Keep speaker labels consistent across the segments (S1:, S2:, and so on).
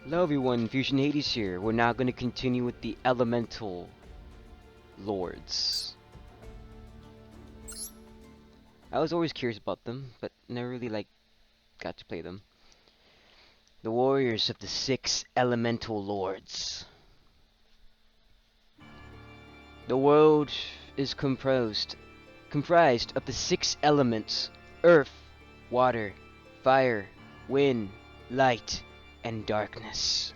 S1: Hello everyone, Fusion Hades here. We're now going to continue with the Elemental Lords. I was always curious about them, but never really got to play them. The warriors of the 6 Elemental Lords. The world is composed of the 6 elements: earth, water, fire, wind, light, and darkness.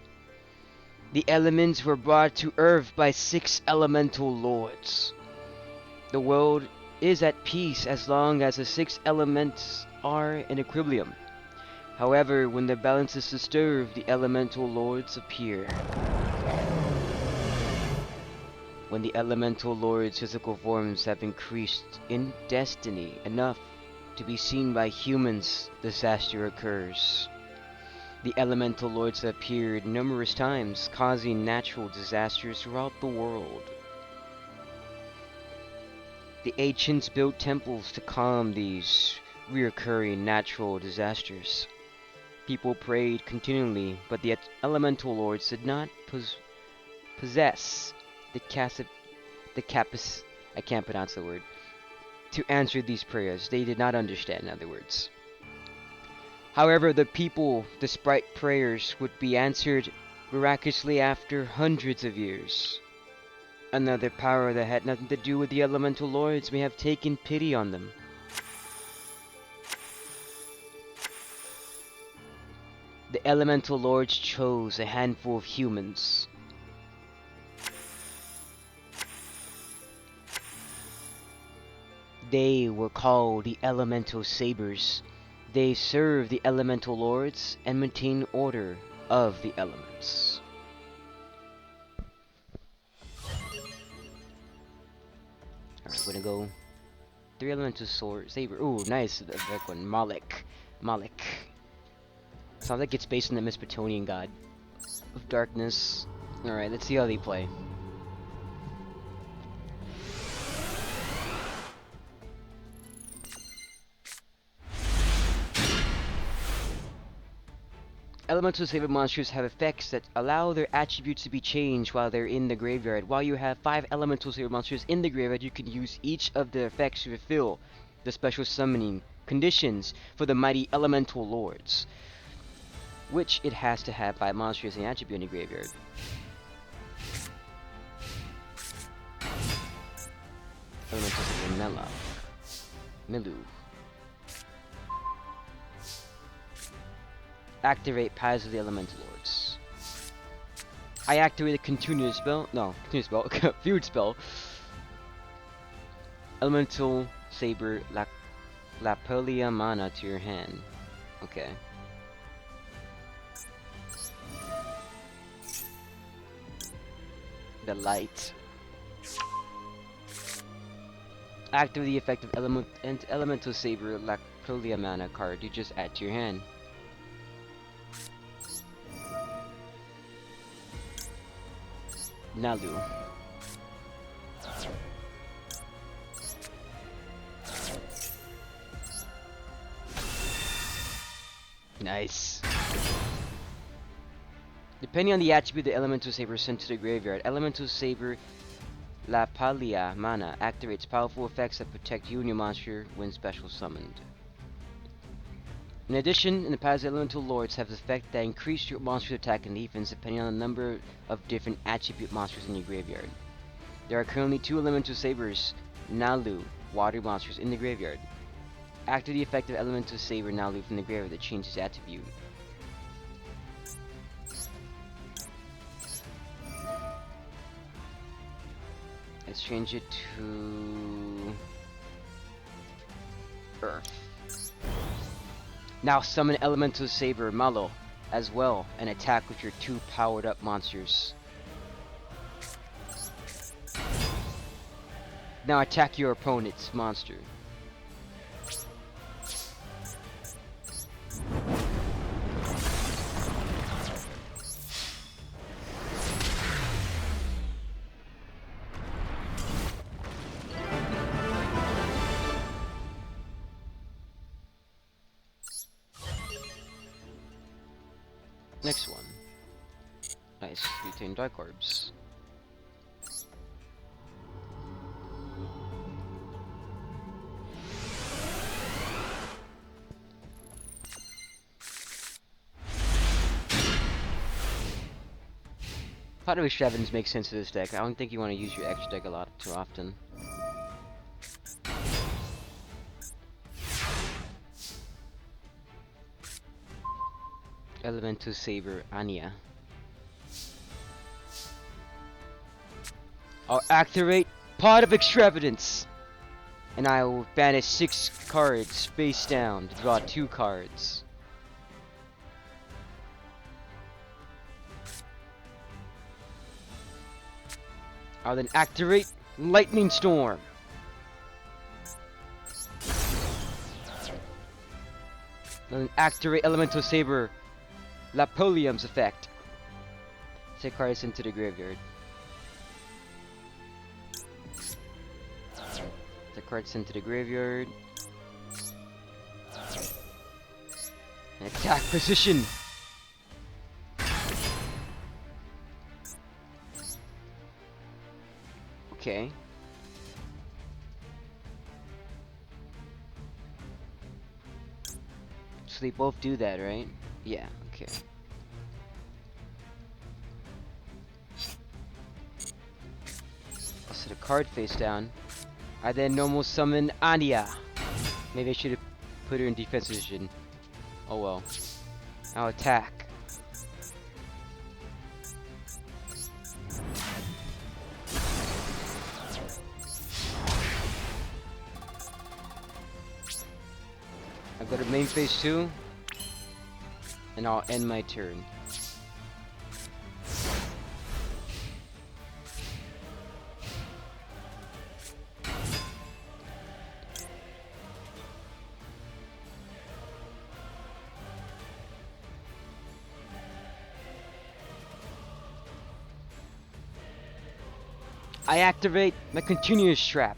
S1: The elements were brought to Earth by 6 Elemental Lords. The world is at peace as long as the 6 elements are in equilibrium. However, when the balance is disturbed, the Elemental Lords appear. When the Elemental Lords' physical forms have increased in destiny enough to be seen by humans, disaster occurs. The Elemental Lords have appeared numerous times, causing natural disasters throughout the world. The ancients built temples to calm these recurring natural disasters. People prayed continually, but the Elemental Lords did not possess the I can't pronounce the word, to answer these prayers. They did not understand, in other words. However, the people, despite prayers, would be answered miraculously after hundreds of years. Another power that had nothing to do with the Elemental Lords may have taken pity on them. The Elemental Lords chose a handful of humans. They were called the Elemental Sabers. They serve the Elemental Lords and maintain order of the elements. Alright, we're gonna go 3 Elemental Saber. Ooh, nice. The one. Malik. Sounds like it's based on the Mesopotamian god of darkness. Alright, let's see how they play. Elemental Saber monsters have effects that allow their attributes to be changed while they're in the graveyard. While you have 5 Elemental Saber monsters in the graveyard, you can use each of their effects to fulfill the special summoning conditions for the mighty Elemental Lords, which it has to have 5 monsters and attribute in the graveyard. Elemental Saber Milu. Activate Powers of the Elemental Lords. I activate a continuous spell. Feud spell. Elemental Saber Lapelia mana to your hand. Okay. The light. Activate the effect of Elemental Saber Lapelia mana card you just add to your hand. Nalu. Nice. Depending on the attribute the Elemental Saber is sent to the graveyard, Elemental Saber Lapelia mana activates powerful effects that protect you and your monster when special summoned. In addition, in the past, Elemental Lords have the effect that increase your monster's attack and defense depending on the number of different attribute monsters in your graveyard. There are currently 2 Elemental Sabers, Nalu, water monsters in the graveyard. Activate the effect of Elemental Saber Nalu from the graveyard that changes attribute. Let's change it to Earth. Now summon Elemental Saber Malo as well and attack with your 2 powered up monsters. Now attack your opponent's monster. Next one. Nice. Retain dark orbs. Pot of Extravagance makes sense to this deck. I don't think you want to use your extra deck a lot too often. Elemental Saber, Anya. I'll activate Pot of Extravagance! And I will banish 6 cards face down to draw 2 cards. I'll then activate Lightning Storm. Then activate Elemental Saber, Lapolium's effect. Take cards into the graveyard. Take cards into the graveyard. Attack position. Okay. So they both do that, right? Yeah, okay. I'll set a card face down. I then normal summon Anya. Maybe I should have put her in defense position. Oh well. I'll attack. I go to main phase 2, and I'll end my turn. I activate my continuous trap.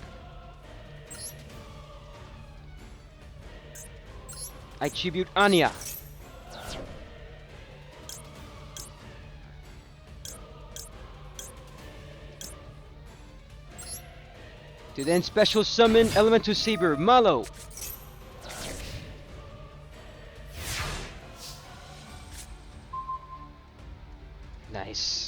S1: I tribute Anya. To then special summon Elemental Saber, Malo. Nice.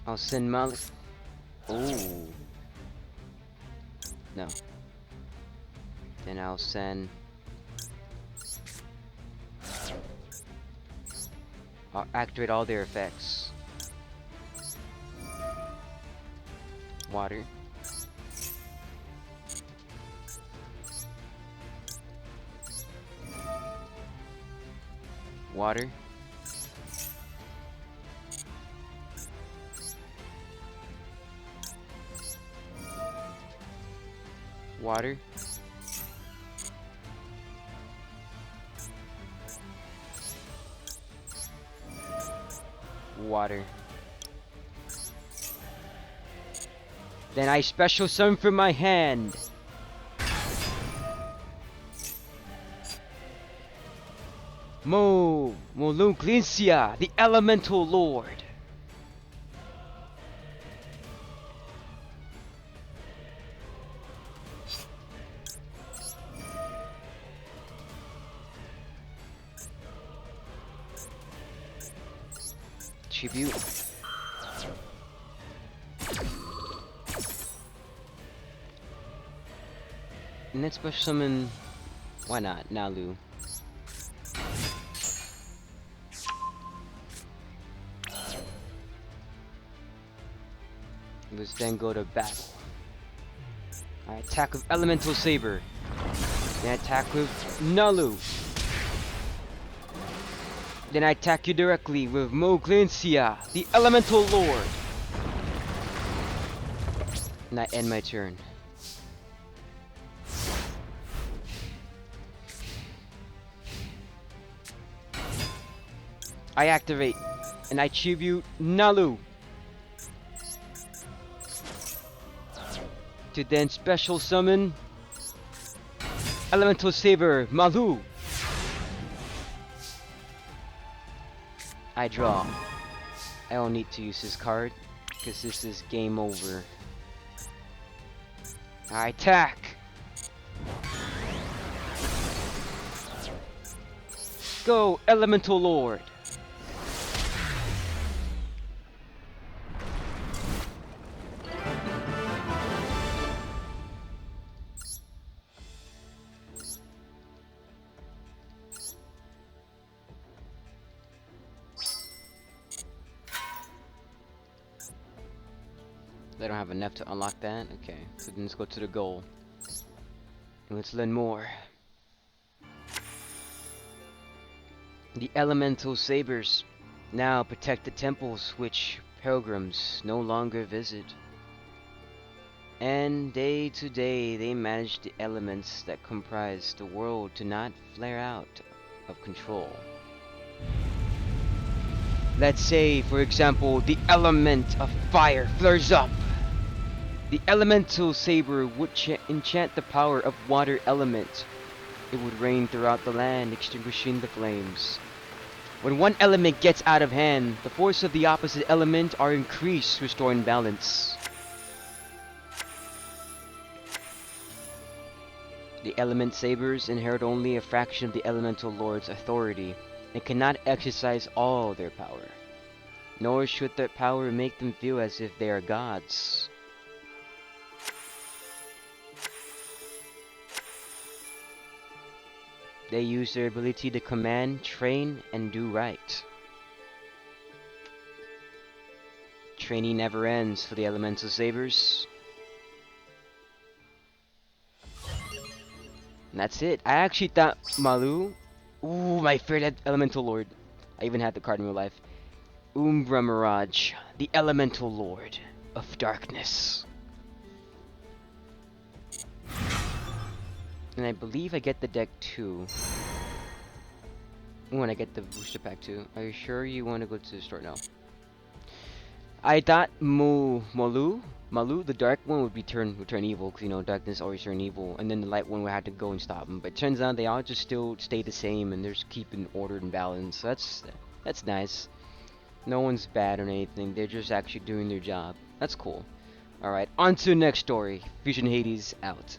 S1: I'll send Malik. Oh. No. Then I'll send. I'll activate all their effects. Water. Water. Water. Water. Then I special summon from my hand. Moluglincia, the Elemental Lord. Tribute. And let's special summon. Why not? Nalu. Let's then go to battle. I attack with Elemental Saber. Then I attack with Nalu. Then I attack you directly with Moglincia, the Elemental Lord. And I end my turn. I activate, and I tribute Nalu. To then special summon Elemental Saber Malu. I draw. I don't need to use this card because this is game over. I attack. Go, Elemental Lord. I don't have enough to unlock that. Okay, so then let's go to the goal. And let's learn more. The Elemental Sabers now protect the temples which pilgrims no longer visit. And day to day they manage the elements that comprise the world to not flare out of control. Let's say, for example, the element of fire flares up. The Elemental Saber would enchant the power of water element. It would rain throughout the land, extinguishing the flames. When one element gets out of hand, the force of the opposite element are increased, restoring balance. The Element Sabers inherit only a fraction of the Elemental Lord's authority and cannot exercise all their power. Nor should that power make them feel as if they are gods. They use their ability to command, train, and do right. Training never ends for the Elemental Sabers. And that's it. I actually thought Malu... Ooh, my favorite Elemental Lord. I even had the card in real life. Umbra Mirage, the Elemental Lord of Darkness. And I believe I get the deck too. When I get the booster pack too. Are you sure you want to go to the store now? I thought Malu, the dark one, would turn evil, because you know darkness always turn evil, and then the light one would have to go and stop him. But it turns out they all just still stay the same, and they're just keeping order and balance. So that's nice. No one's bad or anything. They're just actually doing their job. That's cool. All right, on to the next story. Fusion Hades out.